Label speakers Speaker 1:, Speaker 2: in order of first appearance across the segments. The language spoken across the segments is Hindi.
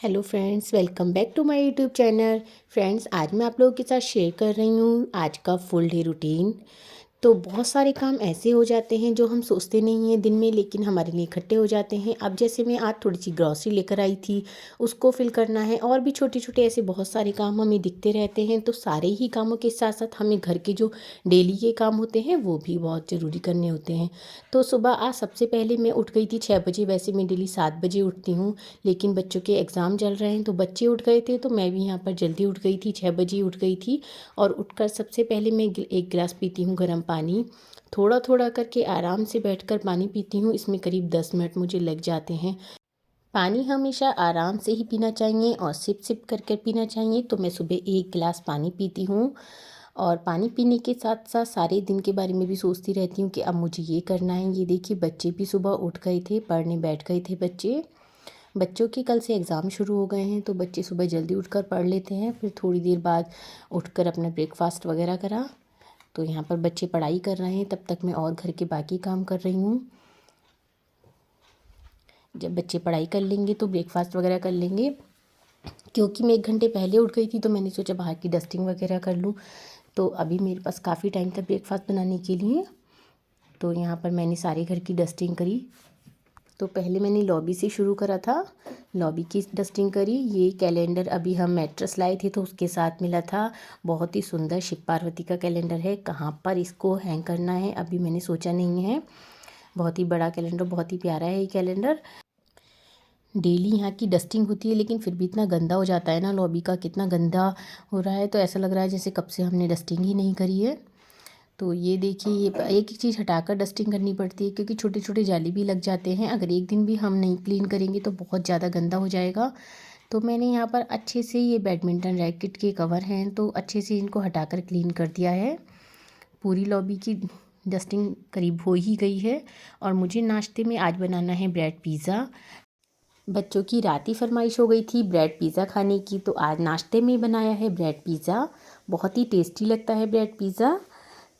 Speaker 1: Hello friends, welcome back to my YouTube channel. Friends, आज मैं आप लोगों के साथ शेयर कर रही हूँ आज का फुल डे रूटीन। तो बहुत सारे काम ऐसे हो जाते हैं जो हम सोचते नहीं हैं दिन में, लेकिन हमारे लिए इकट्ठे हो जाते हैं। अब जैसे मैं आज थोड़ी सी ग्रॉसरी लेकर आई थी, उसको फिल करना है, और भी छोटे छोटे ऐसे बहुत सारे काम हमें दिखते रहते हैं। तो सारे ही कामों के साथ साथ हमें घर के जो डेली के काम होते हैं वो भी बहुत ज़रूरी करने होते हैं। तो सुबह आज सबसे पहले मैं उठ गई थी 6 बजे। वैसे मैं डेली 7 बजे उठती हूँ, लेकिन बच्चों के एग्ज़ाम चल रहे हैं तो बच्चे उठ गए थे, तो मैं भी यहाँ पर जल्दी उठ गई थी, 6 बजे उठ गई थी। और उठकर सबसे पहले मैं एक गिलास पीती हूँ गर्म पानी। थोड़ा थोड़ा करके आराम से बैठकर पानी पीती हूँ, इसमें करीब 10 मिनट मुझे लग जाते हैं। पानी हमेशा आराम से ही पीना चाहिए और सिप सिप कर कर पीना चाहिए। तो मैं सुबह 1 गिलास पानी पीती हूँ, और पानी पीने के साथ साथ सारे दिन के बारे में भी सोचती रहती हूँ कि अब मुझे ये करना है। ये देखिए, बच्चे भी सुबह उठ गए थे, पढ़ने बैठ गए थे बच्चे। बच्चों के कल से एग्ज़ाम शुरू हो गए हैं, तो बच्चे सुबह जल्दी उठकर पढ़ लेते हैं। फिर थोड़ी देर बाद उठकर अपना ब्रेकफास्ट वगैरह करा। तो यहाँ पर बच्चे पढ़ाई कर रहे हैं, तब तक मैं और घर के बाकी काम कर रही हूँ। जब बच्चे पढ़ाई कर लेंगे तो ब्रेकफास्ट वगैरह कर लेंगे। क्योंकि मैं 1 घंटे पहले उठ गई थी, तो मैंने सोचा बाहर की डस्टिंग वगैरह कर लूँ। तो अभी मेरे पास काफ़ी टाइम था ब्रेकफास्ट बनाने के लिए। तो यहाँ पर मैंने सारे घर की डस्टिंग करी। तो पहले मैंने लॉबी से शुरू करा था, लॉबी की डस्टिंग करी। ये कैलेंडर अभी हम मैट्रेस लाए थे तो उसके साथ मिला था। बहुत ही सुंदर शिव पार्वती का कैलेंडर है। कहाँ पर इसको हैंग करना है अभी मैंने सोचा नहीं है। बहुत ही बड़ा कैलेंडर, बहुत ही प्यारा है ये कैलेंडर। डेली यहाँ की डस्टिंग होती है, लेकिन फिर भी इतना गंदा हो जाता है ना, लॉबी का कितना गंदा हो रहा है। तो ऐसा लग रहा है जैसे कब से हमने डस्टिंग ही नहीं करी है। तो ये देखिए, ये एक एक चीज़ हटाकर डस्टिंग करनी पड़ती है, क्योंकि छोटे छोटे जाली भी लग जाते हैं। अगर एक दिन भी हम नहीं क्लीन करेंगे तो बहुत ज़्यादा गंदा हो जाएगा। तो मैंने यहाँ पर अच्छे से, ये बैडमिंटन रैकेट के कवर हैं तो अच्छे से इनको हटाकर क्लीन कर दिया है। पूरी लॉबी की डस्टिंग करीब हो ही गई है। और मुझे नाश्ते में आज बनाना है ब्रेड पिज़्ज़ा। बच्चों की रात ही फरमाइश हो गई थी ब्रेड पिज़्ज़ा खाने की, तो आज नाश्ते में बनाया है ब्रेड पिज़्ज़ा। बहुत ही टेस्टी लगता है ब्रेड पिज़्ज़ा।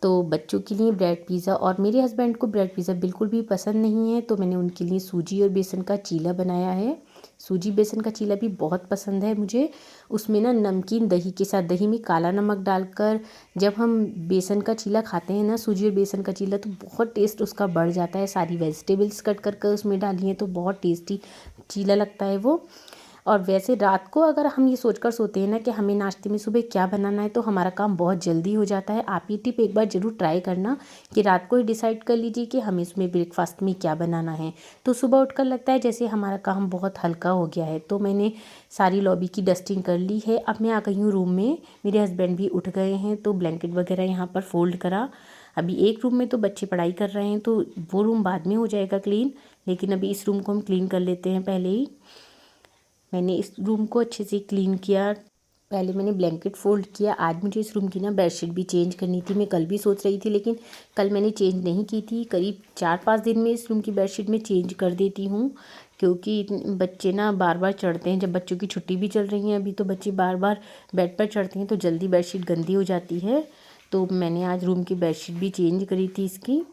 Speaker 1: तो बच्चों के लिए ब्रेड पिज़्ज़ा, और मेरे हस्बैंड को ब्रेड पिज़्ज़ा बिल्कुल भी पसंद नहीं है, तो मैंने उनके लिए सूजी और बेसन का चीला बनाया है। सूजी बेसन का चीला भी बहुत पसंद है मुझे। उसमें ना नमकीन दही के साथ, दही में काला नमक डालकर जब हम बेसन का चीला खाते हैं ना, सूजी और बेसन का चीला, तो बहुत टेस्ट उसका बढ़ जाता है। सारी वेजिटेबल्स कट कर कर उसमें डाली हैं तो बहुत टेस्टी चीला लगता है वो। और वैसे रात को अगर हम ये सोचकर सोते हैं ना कि हमें नाश्ते में सुबह क्या बनाना है, तो हमारा काम बहुत जल्दी हो जाता है। आप ये टिप एक बार ज़रूर ट्राई करना कि रात को ही डिसाइड कर लीजिए कि हमें इसमें ब्रेकफास्ट में क्या बनाना है। तो सुबह उठकर लगता है जैसे हमारा काम बहुत हल्का हो गया है। तो मैंने सारी लॉबी की डस्टिंग कर ली है। अब मैं आ गई हूँ रूम में। मेरे हस्बैंड भी उठ गए हैं, तो ब्लैंकेट वगैरह यहाँ पर फोल्ड करा। अभी एक रूम में तो बच्चे पढ़ाई कर रहे हैं, तो वो रूम बाद में हो जाएगा क्लीन, लेकिन अभी इस रूम को हम क्लीन कर लेते हैं पहले ही। मैंने इस रूम को अच्छे से क्लीन किया। पहले मैंने ब्लैंकेट फ़ोल्ड किया। आज मुझे इस रूम की ना बेडशीट भी चेंज करनी थी। मैं कल भी सोच रही थी, लेकिन कल मैंने चेंज नहीं की थी। करीब 4-5 दिन में इस रूम की बेडशीट मैं चेंज कर देती हूँ, क्योंकि बच्चे ना बार बार चढ़ते हैं। जब बच्चों की छुट्टी भी चल रही है अभी, तो बच्चे बार बार बेड पर चढ़ते हैं, तो जल्दी बेडशीट गंदी हो जाती है। तो मैंने आज रूम की बेडशीट भी चेंज करी थी इसकी।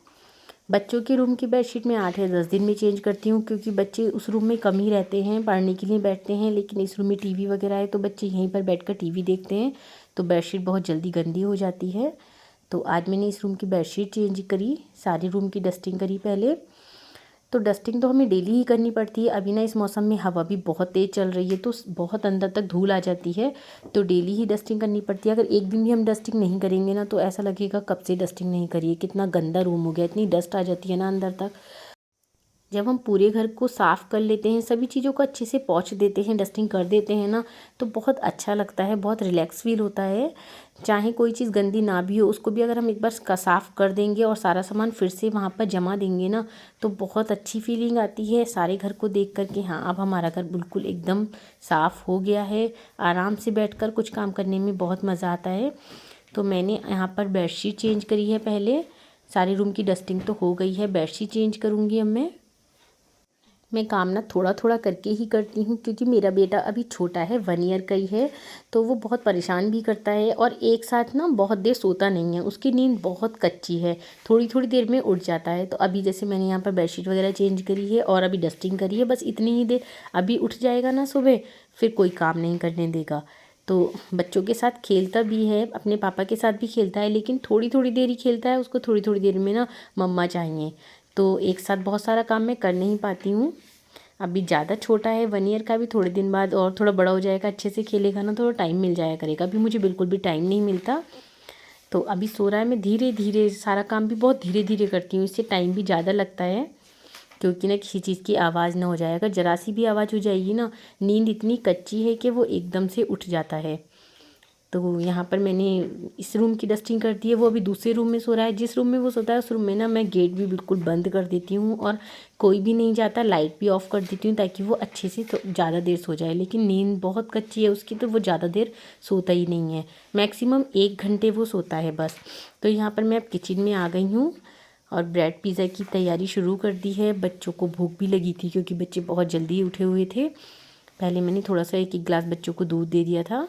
Speaker 1: बच्चों के रूम की बेडशीट मैं 8 या 10 दिन में चेंज करती हूँ, क्योंकि बच्चे उस रूम में कम ही रहते हैं, पढ़ने के लिए बैठते हैं। लेकिन इस रूम में टीवी वगैरह है, तो बच्चे यहीं पर बैठकर टीवी देखते हैं, तो बेडशीट बहुत जल्दी गंदी हो जाती है। तो आज मैंने इस रूम की बेडशीट चेंज करी, सारे रूम की डस्टिंग करी पहले। तो डस्टिंग तो हमें डेली ही करनी पड़ती है। अभी ना इस मौसम में हवा भी बहुत तेज़ चल रही है, तो बहुत अंदर तक धूल आ जाती है, तो डेली ही डस्टिंग करनी पड़ती है। अगर एक दिन भी हम डस्टिंग नहीं करेंगे ना, तो ऐसा लगेगा कब से डस्टिंग नहीं करी है, कितना गंदा रूम हो गया, इतनी डस्ट आ जाती है ना अंदर तक। जब हम पूरे घर को साफ़ कर लेते हैं, सभी चीज़ों को अच्छे से पोंछ देते हैं, डस्टिंग कर देते हैं ना, तो बहुत अच्छा लगता है, बहुत रिलैक्स फील होता है। चाहे कोई चीज़ गंदी ना भी हो, उसको भी अगर हम एक बार साफ़ कर देंगे और सारा सामान फिर से वहाँ पर जमा देंगे ना, तो बहुत अच्छी फीलिंग आती है सारे घर को देख कर के। हाँ, अब हमारा घर बिल्कुल एकदम साफ़ हो गया है। आराम से बैठकर कुछ काम करने में बहुत मज़ा आता है। तो मैंने यहाँ पर बेडशीट चेंज करी है पहले। सारे रूम की डस्टिंग तो हो गई है, बेडशीट चेंज करूँगी अब मैं। मैं काम ना थोड़ा थोड़ा करके ही करती हूँ, क्योंकि मेरा बेटा अभी छोटा है, 1 ईयर का ही है। तो वो बहुत परेशान भी करता है और एक साथ ना बहुत देर सोता नहीं है, उसकी नींद बहुत कच्ची है, थोड़ी थोड़ी देर में उठ जाता है। तो अभी जैसे मैंने यहाँ पर बेडशीट वगैरह चेंज करी है और अभी डस्टिंग करी है, बस इतनी ही देर। अभी उठ जाएगा ना सुबह, फिर कोई काम नहीं करने देगा। तो बच्चों के साथ खेलता भी है, अपने पापा के साथ भी खेलता है, लेकिन थोड़ी थोड़ी देर ही खेलता है। उसको थोड़ी थोड़ी देर में ना मम्मा चाहिए, तो एक साथ बहुत सारा काम मैं कर नहीं पाती हूँ। अभी ज़्यादा छोटा है, 1 ईयर का, भी थोड़े दिन बाद और थोड़ा बड़ा हो जाएगा, अच्छे से खेलेगा ना, थोड़ा टाइम मिल जाया करेगा। अभी मुझे बिल्कुल भी टाइम नहीं मिलता। तो अभी सो रहा है, मैं धीरे धीरे सारा काम भी बहुत धीरे धीरे करती हूँ, इससे टाइम भी ज़्यादा लगता है, क्योंकि ना किसी चीज़ की आवाज़ ना हो जाए। अगर ज़रा सी भी आवाज़ हो जाएगी ना, नींद इतनी कच्ची है कि वो एकदम से उठ जाता है। तो यहाँ पर मैंने इस रूम की डस्टिंग कर दी है, वो अभी दूसरे रूम में सो रहा है। जिस रूम में वो सोता है उस रूम में ना मैं गेट भी बिल्कुल बंद कर देती हूँ और कोई भी नहीं जाता, लाइट भी ऑफ़ कर देती हूँ, ताकि वो अच्छे से ज़्यादा देर सो जाए। लेकिन नींद बहुत कच्ची है उसकी, तो वो ज़्यादा देर सोता ही नहीं है, मैक्सिमम 1 घंटे वो सोता है बस। तो यहाँ पर मैं अब किचन में आ गई हूँ और ब्रेड पिज़्ज़ा की तैयारी शुरू कर दी है। बच्चों को भूख भी लगी थी, क्योंकि बच्चे बहुत जल्दी उठे हुए थे। पहले मैंने थोड़ा सा 1 गिलास बच्चों को दूध दे दिया था।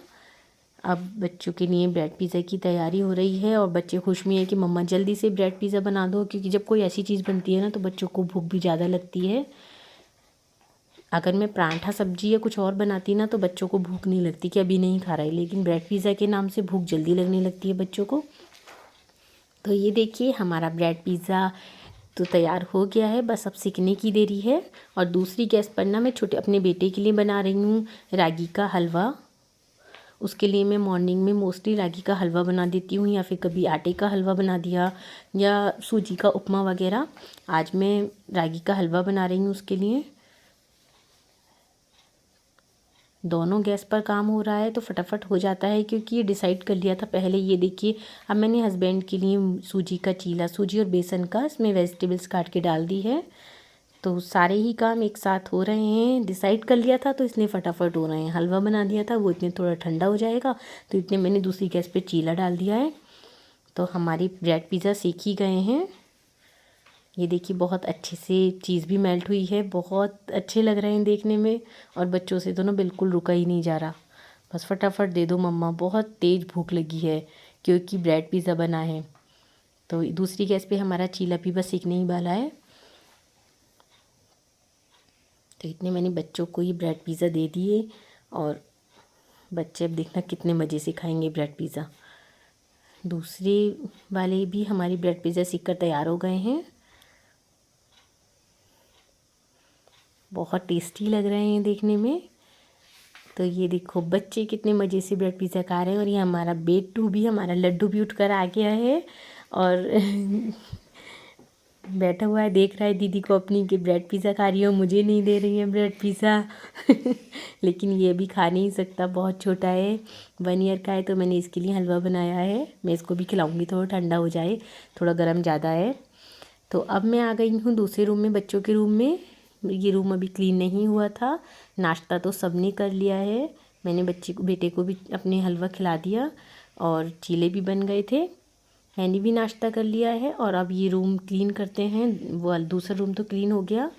Speaker 1: अब बच्चों के लिए ब्रेड पिज़्ज़ा की तैयारी हो रही है और बच्चे खुश भी हैं कि मम्मा जल्दी से ब्रेड पिज़्ज़ा बना दो, क्योंकि जब कोई ऐसी चीज़ बनती है ना तो बच्चों को भूख भी ज़्यादा लगती है। अगर मैं पराठा सब्जी या कुछ और बनाती ना तो बच्चों को भूख नहीं लगती कि अभी नहीं खा रहा है, लेकिन ब्रेड पिज़्ज़ा के नाम से भूख जल्दी लगने लगती है बच्चों को। तो ये देखिए हमारा ब्रेड पिज़्ज़ा तो तैयार हो गया है, बस अब सिकने की देरी है। और दूसरी गैस पर ना मैं छोटे अपने बेटे के लिए बना रही हूँ रागी का हलवा। उसके लिए मैं मॉर्निंग में मोस्टली रागी का हलवा बना देती हूँ, या फिर कभी आटे का हलवा बना दिया, या सूजी का उपमा वगैरह। आज मैं रागी का हलवा बना रही हूँ उसके लिए। दोनों गैस पर काम हो रहा है तो फटाफट हो जाता है, क्योंकि ये डिसाइड कर लिया था पहले। ये देखिए अब मैंने हस्बैंड के लिए सूजी का चीला, सूजी और बेसन का, इसमें वेजिटेबल्स काट के डाल दी है। तो सारे ही काम एक साथ हो रहे हैं, डिसाइड कर लिया था तो इसलिए फटाफट हो रहे हैं। हलवा बना दिया था, वो इतने थोड़ा ठंडा हो जाएगा, तो इतने मैंने दूसरी गैस पे चीला डाल दिया है। तो हमारी ब्रेड पिज़्ज़ा सीख ही गए हैं। ये देखिए बहुत अच्छे से चीज़ भी मेल्ट हुई है, बहुत अच्छे लग रहे हैं देखने में। और बच्चों से तो ना बिल्कुल रुका ही नहीं जा रहा, बस फटाफट दे दो मम्मा, बहुत तेज़ भूख लगी है, क्योंकि ब्रेड पिज़्ज़ा बना है। तो दूसरी गैस पे हमारा चीला भी बस सीखने ही वाला है। तो इतने मैंने बच्चों को ये ब्रेड पिज़्ज़ा दे दिए, और बच्चे अब देखना कितने मज़े से खाएंगे ब्रेड पिज़्ज़ा। दूसरे वाले भी हमारी ब्रेड पिज़्ज़ा सीख कर तैयार हो गए हैं, बहुत टेस्टी लग रहे हैं देखने में। तो ये देखो बच्चे कितने मज़े से ब्रेड पिज़्ज़ा खा रहे हैं, और ये हमारा बेटू भी, हमारा लड्डू भी उठ कर आ गया है और बैठा हुआ है, देख रहा है दीदी को अपनी कि ब्रेड पिज़्ज़ा खा रही हो, मुझे नहीं दे रही है ब्रेड पिज़्ज़ा। लेकिन ये भी खा नहीं सकता, बहुत छोटा है, 1 ईयर का है। तो मैंने इसके लिए हलवा बनाया है, मैं इसको भी खिलाऊंगी, थोड़ा ठंडा हो जाए, थोड़ा गर्म ज़्यादा है। तो अब मैं आ गई हूँ दूसरे रूम में, बच्चों के रूम में। ये रूम अभी क्लीन नहीं हुआ था, नाश्ता तो सबने कर लिया है। मैंने बेटे को भी अपने हलवा खिला दिया, और चीले भी बन गए थे, मैंने भी नाश्ता कर लिया है। और अब ये रूम क्लीन करते हैं, वो दूसरा रूम तो क्लीन हो गया।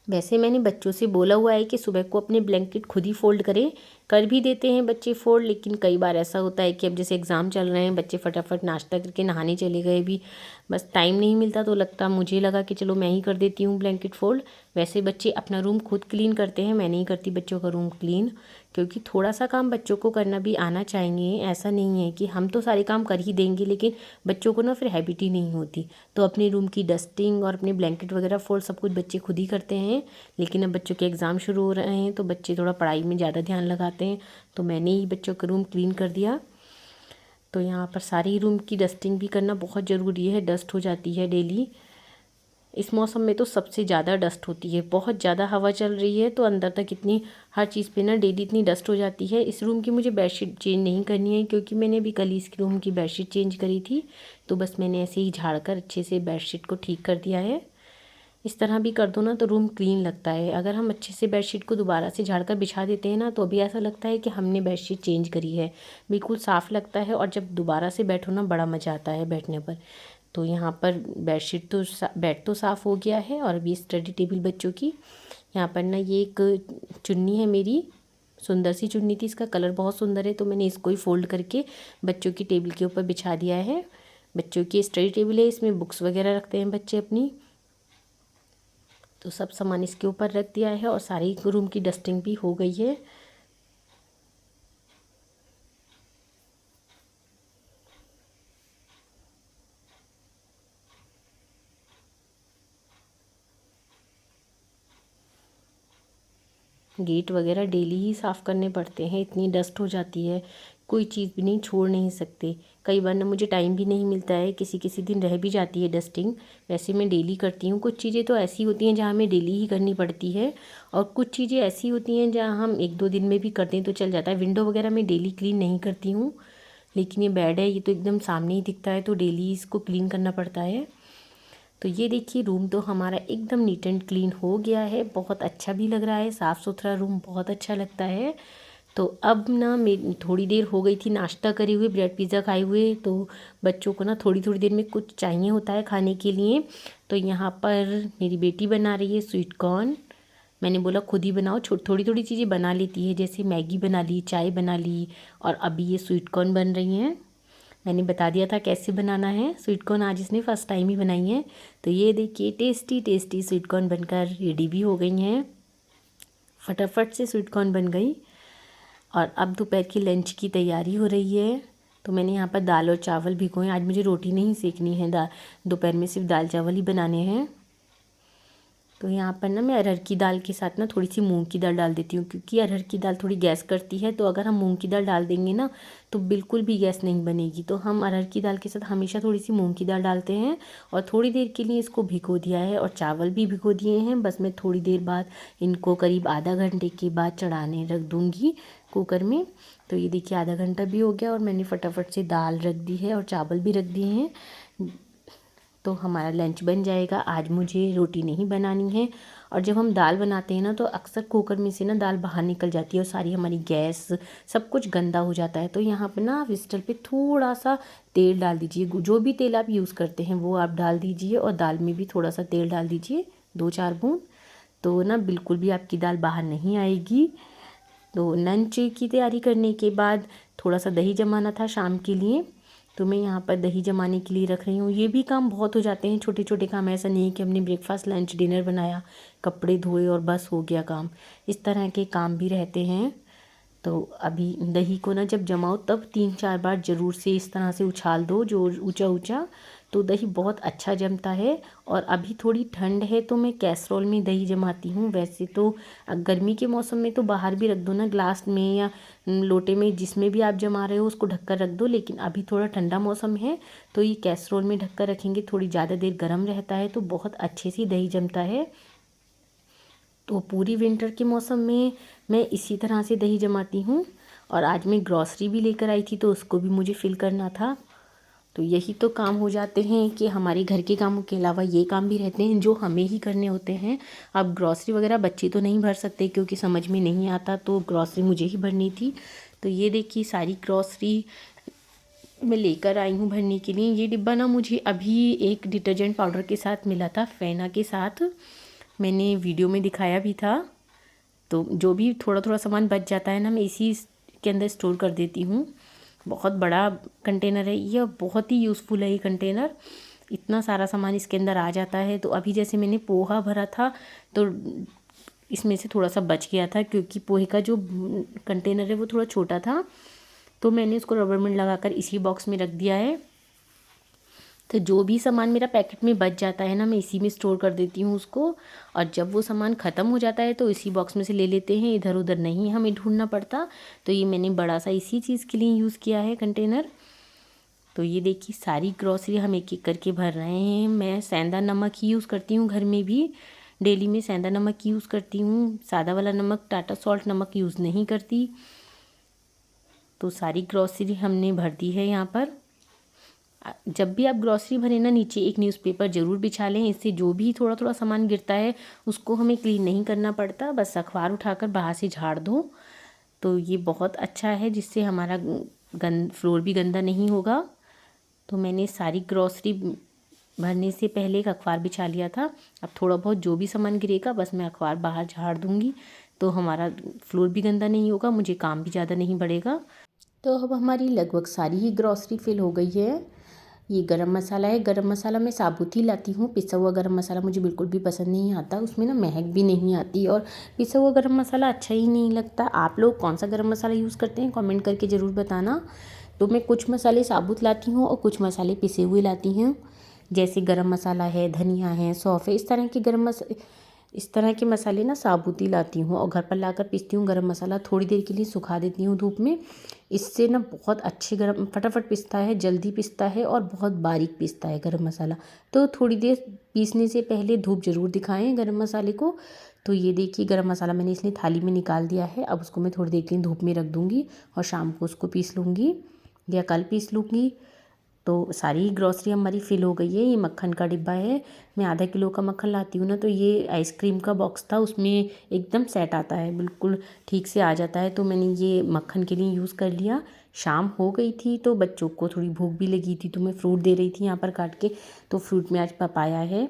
Speaker 1: वैसे मैंने बच्चों से बोला हुआ है कि सुबह को अपने ब्लैंकेट खुद ही फ़ोल्ड करें, कर भी देते हैं बच्चे फ़ोल्ड, लेकिन कई बार ऐसा होता है कि अब जैसे एग्ज़ाम चल रहे हैं, बच्चे फटाफट नाश्ता करके नहाने चले गए, भी बस टाइम नहीं मिलता, तो मुझे लगा कि चलो मैं ही कर देती हूँ ब्लैंकेट फ़ोल्ड। वैसे बच्चे अपना रूम खुद क्लीन करते हैं, मैं नहीं करती बच्चों का रूम क्लीन, क्योंकि थोड़ा सा काम बच्चों को करना भी आना चाहिए। ऐसा नहीं है कि हम तो सारे काम कर ही देंगे, लेकिन बच्चों को ना फिर हैबिट ही नहीं होती। तो अपने रूम की डस्टिंग और अपने ब्लैंकेट वगैरह फोल्ड सब कुछ बच्चे खुद ही करते हैं। लेकिन अब बच्चों के एग्ज़ाम शुरू हो रहे हैं, तो बच्चे थोड़ा पढ़ाई में ज़्यादा ध्यान लगाते हैं, तो मैंने ही बच्चों का रूम क्लीन कर दिया। तो यहाँ पर सारी रूम की डस्टिंग भी करना बहुत ज़रूरी है, डस्ट हो जाती है डेली। इस मौसम में तो सबसे ज़्यादा डस्ट होती है, बहुत ज़्यादा हवा चल रही है, तो अंदर तक इतनी हर चीज़ पे ना डेली इतनी डस्ट हो जाती है। इस रूम की मुझे बेडशीट चेंज नहीं करनी है, क्योंकि मैंने अभी कल इस रूम की बेडशीट चेंज करी थी, तो बस मैंने ऐसे ही झाड़ कर अच्छे से बेडशीट को ठीक कर दिया है। इस तरह भी कर दो ना तो रूम क्लीन लगता है। अगर हम अच्छे से बेडशीट को दोबारा से झाड़ कर बिछा देते हैं ना, तो अभी ऐसा लगता है कि हमने बेडशीट चेंज करी है, बिल्कुल साफ़ लगता है, और जब दोबारा से बैठो ना बड़ा मज़ा आता है बैठने पर। तो यहाँ पर बेडशीट तो बेड तो साफ़ हो गया है। और अभी स्टडी टेबल बच्चों की, यहाँ पर ना ये एक चुन्नी है मेरी, सुंदर सी चुन्नी थी, इसका कलर बहुत सुंदर है, तो मैंने इसको ही फ़ोल्ड करके बच्चों की टेबल के ऊपर बिछा दिया है। बच्चों की स्टडी टेबल है, इसमें बुक्स वगैरह रखते हैं बच्चे अपनी, तो सब सामान इसके ऊपर रख दिया है और सारी रूम की डस्टिंग भी हो गई है। गेट वगैरह डेली ही साफ़ करने पड़ते हैं, इतनी डस्ट हो जाती है, कोई चीज़ भी नहीं छोड़ नहीं सकते। कई बार ना मुझे टाइम भी नहीं मिलता है, किसी किसी दिन रह भी जाती है डस्टिंग, वैसे मैं डेली करती हूँ। कुछ चीज़ें तो ऐसी होती हैं जहाँ हमें डेली ही करनी पड़ती है, और कुछ चीज़ें ऐसी होती हैं जहाँ हम 1-2 दिन में भी करते हैं तो चल जाता है। विंडो वगैरह मैं डेली क्लीन नहीं करती हूँ, लेकिन ये बेड है, ये तो एकदम सामने ही दिखता है, तो डेली इसको क्लीन करना पड़ता है। तो ये देखिए रूम तो हमारा एकदम नीट एंड क्लीन हो गया है, बहुत अच्छा भी लग रहा है, साफ़ सुथरा रूम बहुत अच्छा लगता है। तो अब ना मैं थोड़ी देर हो गई थी नाश्ता करे हुए, ब्रेड पिज़्ज़ा खाए हुए, तो बच्चों को ना थोड़ी थोड़ी देर में कुछ चाहिए होता है खाने के लिए। तो यहाँ पर मेरी बेटी बना रही है स्वीट कॉर्न, मैंने बोला खुद ही बनाओ, थोड़ी थोड़ी चीज़ें बना लेती है, जैसे मैगी बना ली, चाय बना ली, और अभी ये स्वीट कॉर्न बन रही हैं। मैंने बता दिया था कैसे बनाना है स्वीट कॉर्न, आज इसने फ़र्स्ट टाइम ही बनाई है। तो ये देखिए टेस्टी टेस्टी स्वीट कॉर्न बनकर रेडी भी हो गई हैं, फटाफट से स्वीट कॉर्न बन गई। और अब दोपहर की लंच की तैयारी हो रही है। तो मैंने यहाँ पर दाल और चावल भिगोए, आज मुझे रोटी नहीं सेकनी है, दोपहर में सिर्फ दाल चावल ही बनाने हैं। तो यहाँ पर ना मैं अरहर की दाल के साथ ना थोड़ी सी मूंग की दाल डाल देती हूँ, क्योंकि अरहर की दाल थोड़ी गैस करती है, तो अगर हम मूंग की दाल डाल देंगे ना तो बिल्कुल भी गैस नहीं बनेगी। तो हम अरहर की दाल के साथ हमेशा थोड़ी सी मूंग की दाल डालते हैं। और थोड़ी देर के लिए इसको भिगो दिया है, और चावल भी भिगो दिए हैं, बस मैं थोड़ी देर बाद इनको करीब आधा घंटे के बाद चढ़ाने रख दूँगी कुकर में। तो ये देखिए आधा घंटा भी हो गया और मैंने फटाफट से दाल रख दी है और चावल भी रख दिए हैं, तो हमारा लंच बन जाएगा। आज मुझे रोटी नहीं बनानी है। और जब हम दाल बनाते हैं ना तो अक्सर कुकर में से ना दाल बाहर निकल जाती है और सारी हमारी गैस सब कुछ गंदा हो जाता है। तो यहाँ पे ना विस्टल पे थोड़ा सा तेल डाल दीजिए, जो भी तेल आप यूज़ करते हैं वो आप डाल दीजिए, और दाल में भी थोड़ा सा तेल डाल दीजिए, 2-4 बूंद, तो ना बिल्कुल भी आपकी दाल बाहर नहीं आएगी। तो लंच की तैयारी करने के बाद थोड़ा सा दही जमाना था शाम के लिए, तो मैं यहाँ पर दही जमाने के लिए रख रही हूँ। ये भी काम बहुत हो जाते हैं, छोटे छोटे काम, ऐसा नहीं है कि हमने ब्रेकफास्ट लंच डिनर बनाया, कपड़े धोए और बस हो गया काम, इस तरह के काम भी रहते हैं। तो अभी दही को ना जब जमाओ तब 3-4 बार ज़रूर से इस तरह से उछाल दो, जो ऊंचा ऊंचा, तो दही बहुत अच्छा जमता है। और अभी थोड़ी ठंड है तो मैं कैसरोल में दही जमाती हूँ, वैसे तो गर्मी के मौसम में तो बाहर भी रख दो ना, ग्लास में या लोटे में, जिसमें भी आप जमा रहे हो उसको ढककर रख दो। लेकिन अभी थोड़ा ठंडा मौसम है तो ये कैसरोल में ढककर रखेंगे, थोड़ी ज़्यादा देर गर्म रहता है तो बहुत अच्छे से दही जमता है। तो पूरी विंटर के मौसम में मैं इसी तरह से दही जमाती हूँ। और आज मैं ग्रॉसरी भी लेकर आई थी तो उसको भी मुझे फिल करना था। तो यही तो काम हो जाते हैं कि हमारे घर के कामों के अलावा ये काम भी रहते हैं जो हमें ही करने होते हैं। अब ग्रॉसरी वगैरह बच्चे तो नहीं भर सकते क्योंकि समझ में नहीं आता, तो ग्रॉसरी मुझे ही भरनी थी। तो ये देखिए सारी ग्रॉसरी मैं लेकर आई हूँ भरने के लिए। ये डिब्बा ना मुझे अभी एक डिटर्जेंट पाउडर के साथ मिला था, फेना के साथ, मैंने वीडियो में दिखाया भी था। तो जो भी थोड़ा थोड़ा सामान बच जाता है ना मैं इसी के अंदर स्टोर कर देती हूँ। बहुत बड़ा कंटेनर है ये, बहुत ही यूज़फुल है ये कंटेनर, इतना सारा सामान इसके अंदर आ जाता है। तो अभी जैसे मैंने पोहा भरा था तो इसमें से थोड़ा सा बच गया था, क्योंकि पोहे का जो कंटेनर है वो थोड़ा छोटा था, तो मैंने उसको रबर बैंड लगाकर इसी बॉक्स में रख दिया है। तो जो भी सामान मेरा पैकेट में बच जाता है ना मैं इसी में स्टोर कर देती हूँ उसको, और जब वो सामान ख़त्म हो जाता है तो इसी बॉक्स में से ले लेते हैं, इधर उधर नहीं हमें ढूंढना पड़ता। तो ये मैंने बड़ा सा इसी चीज़ के लिए यूज़ किया है कंटेनर। तो ये देखिए सारी ग्रॉसरी हम एक एक करके भर रहे हैं। मैं सेंधा नमक ही यूज़ करती हूँ घर में भी, डेली में सेंधा नमक यूज़ करती हूँ, सादा वाला नमक टाटा सॉल्ट नमक यूज़ नहीं करती। तो सारी ग्रॉसरी हमने भर दी है यहाँ पर। जब भी आप ग्रॉसरी भरें ना नीचे एक न्यूज़पेपर ज़रूर बिछा लें, इससे जो भी थोड़ा थोड़ा सामान गिरता है उसको हमें क्लीन नहीं करना पड़ता, बस अखबार उठाकर बाहर से झाड़ दो। तो ये बहुत अच्छा है, जिससे हमारा फ्लोर भी गंदा नहीं होगा। तो मैंने सारी ग्रॉसरी भरने से पहले एक अखबार बिछा लिया था। अब थोड़ा बहुत जो भी सामान गिरेगा बस मैं अखबार बाहर झाड़ दूँगी, तो हमारा फ्लोर भी गंदा नहीं होगा, मुझे काम भी ज़्यादा नहीं बढ़ेगा। तो अब हमारी लगभग सारी ही ग्रॉसरी फिल हो गई है। ये गरम मसाला है, गरम मसाला मैं साबुत ही लाती हूँ, पिसा हुआ गरम मसाला मुझे बिल्कुल भी पसंद नहीं आता, उसमें ना महक भी नहीं आती और पिसा हुआ गरम मसाला अच्छा ही नहीं लगता। आप लोग कौन सा गरम मसाला यूज़ करते हैं कमेंट करके ज़रूर बताना। तो मैं कुछ मसाले साबुत लाती हूँ और कुछ मसाले पिसे हुए लाती हूँ, जैसे गरम मसाला है, धनिया है, सौंफ है, इस तरह के मसाले ना साबुत ही लाती हूँ और घर पर लाकर पीसती हूँ। गरम मसाला थोड़ी देर के लिए सुखा देती हूँ धूप में, इससे ना बहुत अच्छे गरम फटाफट पिसता है, जल्दी पिसता है और बहुत बारीक पिसता है गरम मसाला। तो थोड़ी देर पीसने से पहले धूप ज़रूर दिखाएं गरम मसाले को। तो ये देखिए गरम मसाला मैंने इसलिए थाली में निकाल दिया है। अब उसको मैं थोड़ी देर के लिए धूप में रख दूँगी और शाम को उसको पीस लूँगी या कल पीस लूँगी। तो सारी ग्रॉसरी हमारी फिल हो गई है। ये मक्खन का डिब्बा है, मैं आधा किलो का मक्खन लाती हूँ ना, तो ये आइसक्रीम का बॉक्स था, उसमें एकदम सेट आता है, बिल्कुल ठीक से आ जाता है। तो मैंने ये मक्खन के लिए यूज़ कर लिया। शाम हो गई थी तो बच्चों को थोड़ी भूख भी लगी थी, तो मैं फ्रूट दे रही थी यहाँ पर काट के। तो फ्रूट में आज पपाया है,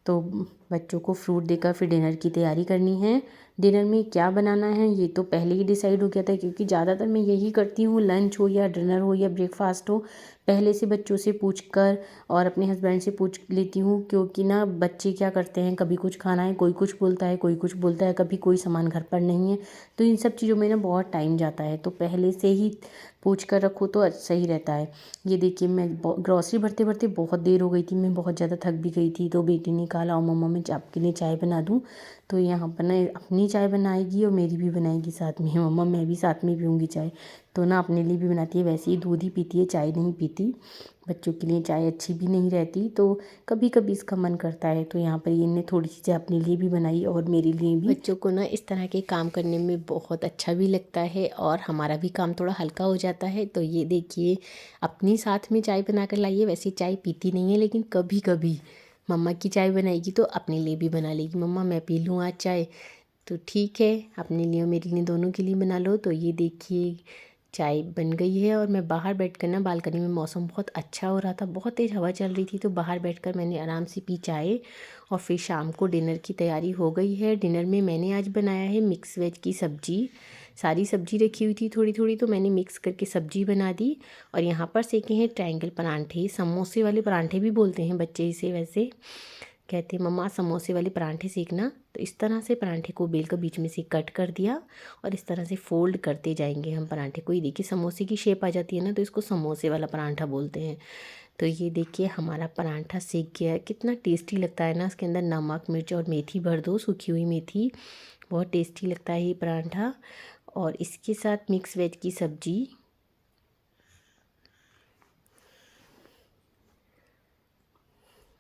Speaker 1: तो बच्चों को फ्रूट देकर फिर डिनर की तैयारी करनी है। डिनर में क्या बनाना है ये तो पहले ही डिसाइड हो गया था, क्योंकि ज़्यादातर मैं यही करती हूँ, लंच हो या डिनर हो या ब्रेकफास्ट हो, पहले से बच्चों से पूछ कर और अपने हस्बैंड से पूछ लेती हूँ। क्योंकि ना बच्चे क्या करते हैं, कभी कुछ खाना है कोई कुछ बोलता है, कोई कुछ बोलता है, कभी कोई सामान घर पर नहीं है, तो इन सब चीज़ों में ना बहुत टाइम जाता है। तो पहले से ही पूछ कर रखो तो सही रहता है। ये देखिए मैं ग्रॉसरी भरते भरते बहुत देर हो गई थी, मैं बहुत ज़्यादा थक भी गई थी। तो बेटी ने कहा लाओ मम्मा मैं आपके लिए चाय बना दूँ। तो यहाँ पर ना अपनी चाय बनाएगी और मेरी भी बनाएगी साथ में। मम्मा मैं भी साथ में पीऊँगी चाय, तो ना अपने लिए भी बनाती है। वैसे ही दूध ही पीती है, चाय नहीं पीती। बच्चों के लिए चाय अच्छी भी नहीं रहती, तो कभी कभी इसका मन करता है। तो यहाँ पर इन्हें थोड़ी सी चाय अपने लिए भी बनाई और मेरे लिए भी। बच्चों को ना इस तरह के काम करने में बहुत अच्छा भी लगता है और हमारा भी काम थोड़ा हल्का हो जाता है। तो ये देखिए अपनी साथ में चाय बना कर लाइए। वैसे चाय पीती नहीं है, लेकिन कभी कभी मम्मा की चाय बनाएगी तो अपने लिए भी बना लेगी। मम्मा मैं पी लूँ आज चाय, तो ठीक है अपने लिए और मेरे लिए दोनों के लिए बना लो। तो ये देखिए चाय बन गई है और मैं बाहर बैठकर ना, बालकनी में मौसम बहुत अच्छा हो रहा था, बहुत तेज़ हवा चल रही थी, तो बाहर बैठकर मैंने आराम से पी चाय। और फिर शाम को डिनर की तैयारी हो गई है। डिनर में मैंने आज बनाया है मिक्स वेज की सब्जी। सारी सब्जी रखी हुई थी थोड़ी थोड़ी, तो मैंने मिक्स करके सब्जी बना दी। और यहाँ पर सेके हैं ट्रायंगल परांठे, समोसे वाले परांठे भी बोलते हैं बच्चे इसे, वैसे कहते हैं मम्मा समोसे वाले परांठे सेकना। तो इस तरह से परांठे को बेल कर बीच में से कट कर दिया और इस तरह से फोल्ड करते जाएंगे हम परांठे को। ये देखिए समोसे की शेप आ जाती है ना, तो इसको समोसे वाला परांठा बोलते हैं। तो ये देखिए हमारा परांठा सेक गया है, कितना टेस्टी लगता है ना। इसके अंदर नमक मिर्च और मेथी भर दो, सूखी हुई मेथी, बहुत टेस्टी लगता है ये परांठा। और इसके साथ मिक्स वेज की सब्जी।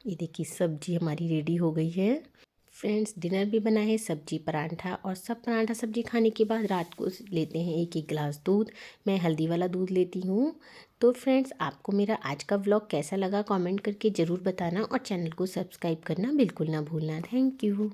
Speaker 1: ये देखिए सब्जी हमारी रेडी हो गई है। फ्रेंड्स डिनर भी बना है, सब्जी परांठा, और सब परांठा सब्जी खाने के बाद रात को लेते हैं एक एक गिलास दूध। मैं हल्दी वाला दूध लेती हूँ। तो फ्रेंड्स आपको मेरा आज का व्लॉग कैसा लगा कमेंट करके ज़रूर बताना और चैनल को सब्सक्राइब करना बिल्कुल ना भूलना। Thank you.